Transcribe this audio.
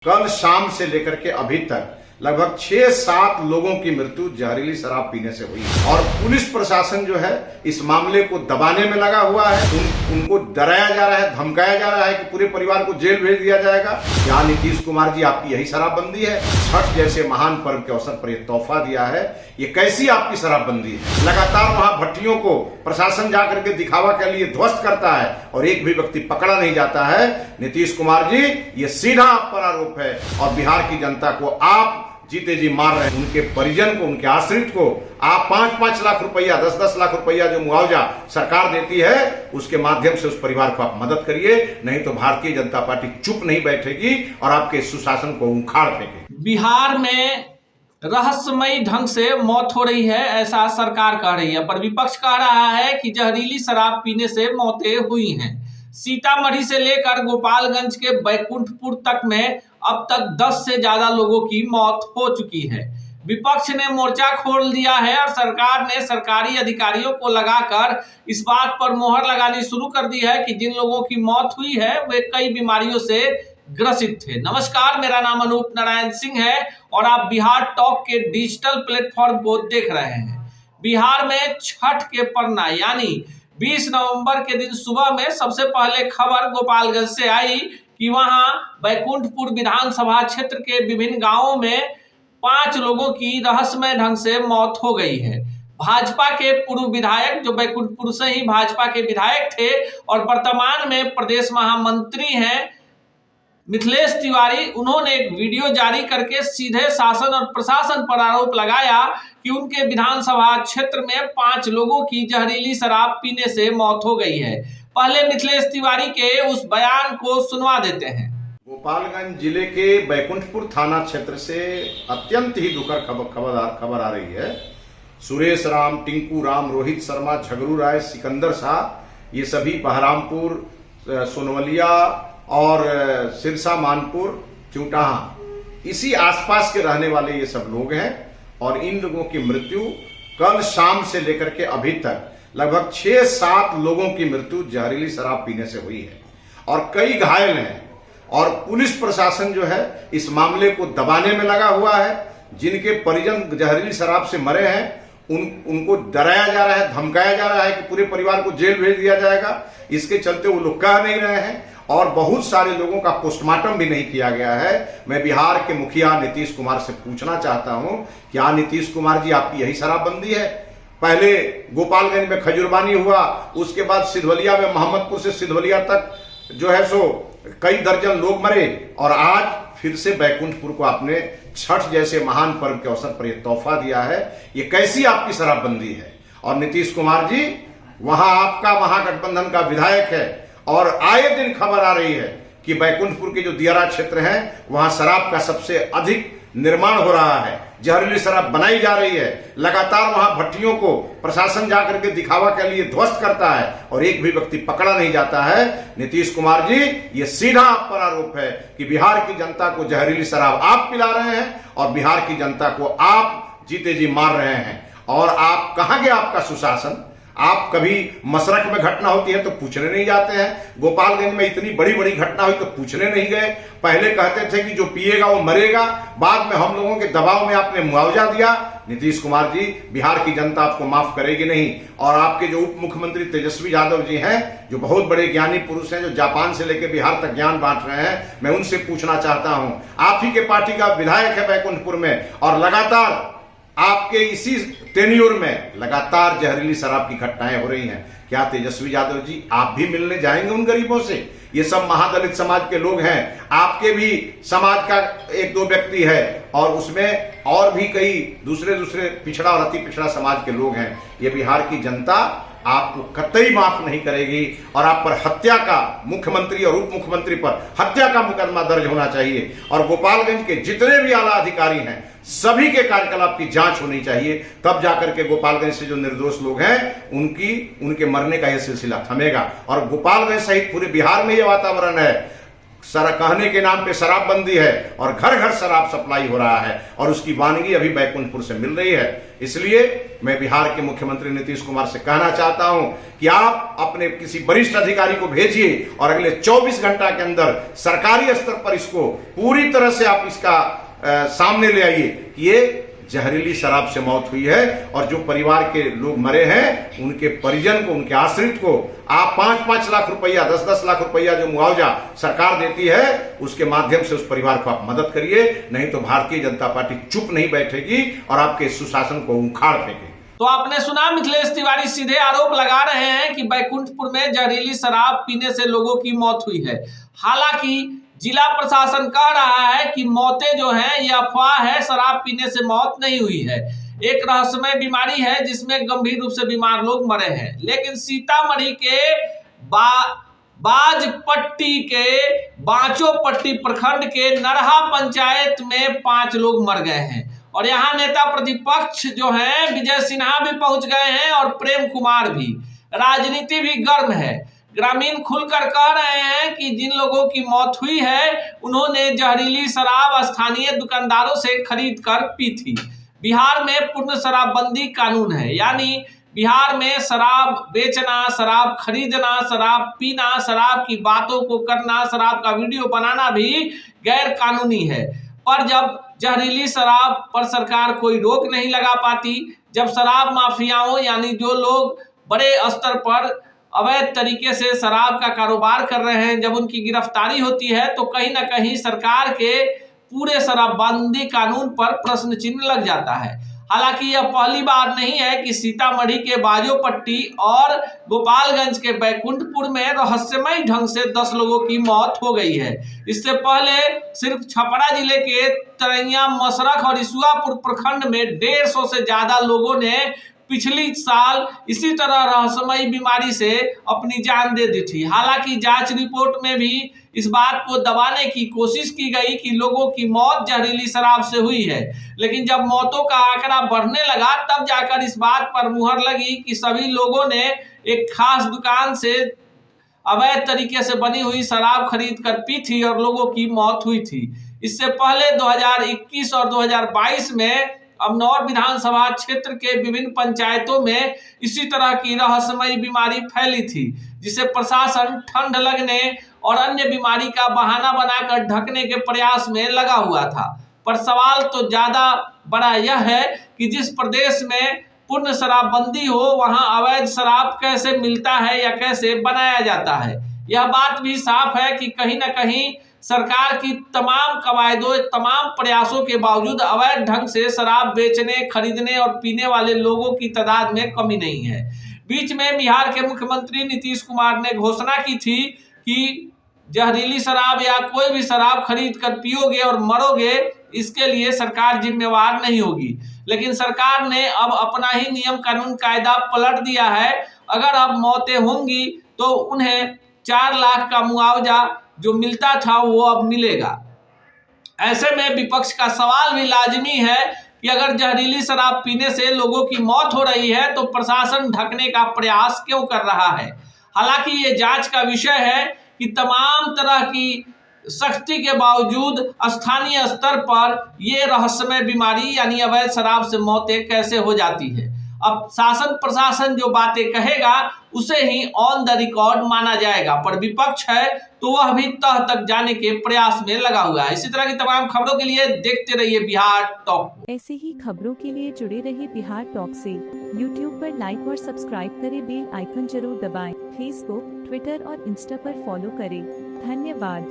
कल शाम से लेकर के अभी तक लगभग 6-7 लोगों की मृत्यु जहरीली शराब पीने से हुई और पुलिस प्रशासन जो है इस मामले को दबाने में लगा हुआ है। उनको डराया जा रहा है, धमकाया जा रहा है कि पूरे परिवार को जेल भेज दिया जाएगा। क्या नीतीश कुमार जी आपकी यही शराबबंदी है? छठ जैसे महान पर्व के अवसर पर यह तोहफा दिया है, ये कैसी आपकी शराबबंदी है? लगातार वहां भट्टियों को प्रशासन जाकर के दिखावा के लिए ध्वस्त करता है और एक भी व्यक्ति पकड़ा नहीं जाता है। नीतीश कुमार जी, ये सीधा आप पर आरोप है और बिहार की जनता को आप जीते जी मार रहे हैं। उनके परिजन को, उनके आश्रित को आप 5-5 लाख रुपया, 10-10 लाख रुपया जो मुआवजा सरकार देती है, उसके माध्यम से उस परिवार को आप मदद करिए, नहीं तो भारतीय जनता पार्टी चुप नहीं बैठेगी और आपके सुशासन को उखाड़ फेंकेगी। बिहार में रहस्यमयी ढंग से मौत हो रही है, ऐसा सरकार कह रही है, पर विपक्ष कह रहा है कि जहरीली शराब पीने से मौतें हुई हैं। सीतामढ़ी से लेकर गोपालगंज के बैकुंठपुर तक में अब तक 10 से ज्यादा लोगों की मौत हो चुकी है। विपक्ष ने मोर्चा खोल दिया है और सरकार ने सरकारी अधिकारियों को लगाकर इस बात पर मोहर लगानी शुरू कर दी है कि जिन लोगों की मौत हुई है वे कई बीमारियों से ग्रसित थे। नमस्कार, मेरा नाम अनूप नारायण सिंह है और आप बिहार टॉक के डिजिटल प्लेटफॉर्म को देख रहे हैं। बिहार में छठ के परना यानी 20 नवंबर के दिन सुबह में सबसे पहले खबर गोपालगंज से आई कि वहां बैकुंठपुर विधानसभा क्षेत्र के विभिन्न गांवों में 5 लोगों की रहस्यमय ढंग से मौत हो गई है। भाजपा के पूर्व विधायक, जो बैकुंठपुर से ही भाजपा के विधायक थे और वर्तमान में प्रदेश महामंत्री हैं, मिथिलेश तिवारी, उन्होंने एक वीडियो जारी करके सीधे शासन और प्रशासन पर आरोप लगाया कि उनके विधानसभा क्षेत्र में 5 लोगों की जहरीली शराब पीने से मौत हो गई है। पहले मिथिलेश तिवारी के उस बयान को सुनवा देते हैं। गोपालगंज जिले के बैकुंठपुर थाना क्षेत्र से अत्यंत ही दुखद खबर आ रही है। सुरेश राम, टिंकू राम, रोहित शर्मा, झगरू राय, सिकंदर शाह, ये सभी बहरामपुर, सोनवलिया और सिरसा, मानपुर, चूटाहा, इसी आसपास के रहने वाले ये सब लोग हैं और इन लोगों की मृत्यु कल शाम से लेकर के अभी तक लगभग 6-7 लोगों की मृत्यु जहरीली शराब पीने से हुई है और कई घायल हैं और पुलिस प्रशासन जो है इस मामले को दबाने में लगा हुआ है। जिनके परिजन जहरीली शराब से मरे हैं उनको डराया जा रहा है, धमकाया जा रहा है कि पूरे परिवार को जेल भेज दिया जाएगा। इसके चलते वो लोग कह नहीं रहे हैं और बहुत सारे लोगों का पोस्टमार्टम भी नहीं किया गया है। मैं बिहार के मुखिया नीतीश कुमार से पूछना चाहता हूं, क्या नीतीश कुमार जी आपकी यही शराबबंदी है? पहले गोपालगंज में खजुरबानी हुआ, उसके बाद सिधवलिया में, मोहम्मदपुर से सिधवलिया तक जो है सो कई दर्जन लोग मरे और आज फिर से बैकुंठपुर को आपने छठ जैसे महान पर्व के अवसर पर यह तोहफा दिया है। ये कैसी आपकी शराबबंदी है? और नीतीश कुमार जी, वहां आपका महागठबंधन का विधायक है और आए दिन खबर आ रही है कि बैकुंठपुर के जो दियारा क्षेत्र है वहां शराब का सबसे अधिक निर्माण हो रहा है, जहरीली शराब बनाई जा रही है। लगातार वहां भट्टियों को प्रशासन जाकर के दिखावा के लिए ध्वस्त करता है और एक भी व्यक्ति पकड़ा नहीं जाता है। नीतीश कुमार जी, ये सीधा आप पर आरोप है कि बिहार की जनता को जहरीली शराब आप पिला रहे हैं और बिहार की जनता को आप जीते जी मार रहे हैं। और आप कहां गया आपका सुशासन? आप कभी मशरक में घटना होती है तो पूछने नहीं जाते हैं, गोपालगंज में इतनी बड़ी बड़ी घटना हुई तो पूछने नहीं गए। पहले कहते थे कि जो पिएगा वो मरेगा, बाद में हम लोगों के दबाव में आपने मुआवजा दिया। नीतीश कुमार जी, बिहार की जनता आपको माफ करेगी नहीं। और आपके जो उप मुख्यमंत्री तेजस्वी यादव जी हैं, जो बहुत बड़े ज्ञानी पुरुष हैं, जो जापान से लेकर बिहार तक ज्ञान बांट रहे हैं, मैं उनसे पूछना चाहता हूं, आप ही के पार्टी का विधायक है बैकुंठपुर में और लगातार आपके इसी टेन्योर में लगातार जहरीली शराब की घटनाएं हो रही हैं। क्या तेजस्वी यादव जी आप भी मिलने जाएंगे उन गरीबों से? ये सब महादलित समाज के लोग हैं, आपके भी समाज का 1-2 व्यक्ति है और उसमें और भी कई दूसरे पिछड़ा और अति पिछड़ा समाज के लोग हैं। ये बिहार की जनता आपको कतई माफ नहीं करेगी और आप पर हत्या का, मुख्यमंत्री और उप मुख्यमंत्री पर हत्या का मुकदमा दर्ज होना चाहिए और गोपालगंज के जितने भी आला अधिकारी हैं सभी के कार्यकलाप की जांच होनी चाहिए। तब जाकर के गोपालगंज से जो निर्दोष लोग हैं उनके मरने का यह सिलसिला थमेगा। और गोपालगंज सहित पूरे बिहार में यह वातावरण है कहने के नाम पे शराबबंदी है और घर घर शराब सप्लाई हो रहा है और उसकी वानगी अभी बैकुंठपुर से मिल रही है। इसलिए मैं बिहार के मुख्यमंत्री नीतीश कुमार से कहना चाहता हूं कि आप अपने किसी वरिष्ठ अधिकारी को भेजिए और अगले 24 घंटा के अंदर सरकारी स्तर पर इसको पूरी तरह से आप इसका सामने ले आइए कि ये जहरीली शराब से मौत हुई है और जो परिवार के लोग मरे हैं उनके परिजन को, उनके आश्रित को आप 5-5 लाख रुपया, 10-10 लाख रुपया जो मुआवजा सरकार देती है उसके माध्यम से उस परिवार को आप मदद करिए, नहीं तो भारतीय जनता पार्टी चुप नहीं बैठेगी और आपके सुशासन को उखाड़ फेंकेगी। तो आपने सुना, मिथिलेश तिवारी सीधे आरोप लगा रहे हैं कि बैकुंठपुर में जहरीली शराब पीने से लोगों की मौत हुई है। हालांकि जिला प्रशासन कह रहा है कि मौतें जो हैं ये अफवाह है, शराब पीने से मौत नहीं हुई है, एक रहस्यमय बीमारी है जिसमें गंभीर रूप से बीमार लोग मरे हैं। लेकिन सीतामढ़ी के बाजपट्टी के बांचोपट्टी प्रखंड के नरहा पंचायत में 5 लोग मर गए हैं और यहाँ नेता प्रतिपक्ष जो हैं विजय सिन्हा भी पहुंच गए हैं और प्रेम कुमार भी। राजनीति भी गर्म है। ग्रामीण खुलकर कह रहे हैं कि जिन लोगों की मौत हुई है उन्होंने जहरीली शराब स्थानीय दुकानदारों से खरीद कर पी थी। बिहार में पूर्ण शराबबंदी कानून है, यानी बिहार में शराब बेचना, शराब खरीदना, शराब पीना, शराब की बातों को करना, शराब का वीडियो बनाना भी गैर कानूनी है। पर जब जहरीली शराब पर सरकार कोई रोक नहीं लगा पाती, जब शराब माफियाओं यानी जो लोग बड़े स्तर पर अवैध तरीके से शराब का कारोबार कर रहे हैं, जब उनकी गिरफ्तारी होती है तो कहीं ना कहीं सरकार के पूरे शराबबंदी कानून पर प्रश्न चिन्ह लग जाता है। हालांकि यह पहली बार नहीं है कि सीतामढ़ी के बाजोपट्टी और गोपालगंज के बैकुंठपुर में रहस्यमय ढंग से 10 लोगों की मौत हो गई है। इससे पहले सिर्फ छपरा जिले के तरैया, मसरख और इसुआपुर प्रखंड में 150 से ज्यादा लोगों ने पिछली साल इसी तरह रहस्यमयी बीमारी से अपनी जान दे दी थी। हालांकि जांच रिपोर्ट में भी इस बात को दबाने की कोशिश की गई कि लोगों की मौत जहरीली शराब से हुई है, लेकिन जब मौतों का आंकड़ा बढ़ने लगा तब जाकर इस बात पर मुहर लगी कि सभी लोगों ने एक खास दुकान से अवैध तरीके से बनी हुई शराब खरीद कर पी थी और लोगों की मौत हुई थी। इससे पहले 2021 और 2022 में अमनौर विधानसभा क्षेत्र के विभिन्न पंचायतों में इसी तरह की रहस्यमयी बीमारी फैली थी, जिसे प्रशासन ठंड लगने और अन्य बीमारी का बहाना बनाकर ढकने के प्रयास में लगा हुआ था। पर सवाल तो ज्यादा बड़ा यह है कि जिस प्रदेश में पूर्ण शराबबंदी हो वहां अवैध शराब कैसे मिलता है या कैसे बनाया जाता है। यह बात भी साफ है कि कहीं ना कहीं सरकार की तमाम कवायदों, तमाम प्रयासों के बावजूद अवैध ढंग से शराब बेचने, खरीदने और पीने वाले लोगों की तादाद में कमी नहीं है। बीच में बिहार के मुख्यमंत्री नीतीश कुमार ने घोषणा की थी कि जहरीली शराब या कोई भी शराब खरीद कर पियोगे और मरोगे, इसके लिए सरकार जिम्मेवार नहीं होगी। लेकिन सरकार ने अब अपना ही नियम कानून कायदा पलट दिया है। अगर अब मौतें होंगी तो उन्हें 4 लाख का मुआवजा जो मिलता था वो अब मिलेगा। ऐसे में विपक्ष का सवाल भी लाजमी है कि अगर जहरीली शराब पीने से लोगों की मौत हो रही है तो प्रशासन ढकने का प्रयास क्यों कर रहा है। हालांकि ये जांच का विषय है कि तमाम तरह की सख्ती के बावजूद स्थानीय स्तर पर ये रहस्यमय बीमारी यानी अवैध शराब से मौतें कैसे हो जाती है। अब शासन प्रशासन जो बातें कहेगा उसे ही ऑन द रिकॉर्ड माना जाएगा, पर विपक्ष है तो वह भी तह तक जाने के प्रयास में लगा हुआ है। इसी तरह की तमाम खबरों के लिए देखते रहिए बिहार टॉक। ऐसे ही खबरों के लिए जुड़े रहिए बिहार टॉक से। यूट्यूब पर लाइक और सब्सक्राइब करें, बेल आइकन जरूर दबाएं। फेसबुक, ट्विटर और इंस्टा पर फॉलो करें। धन्यवाद।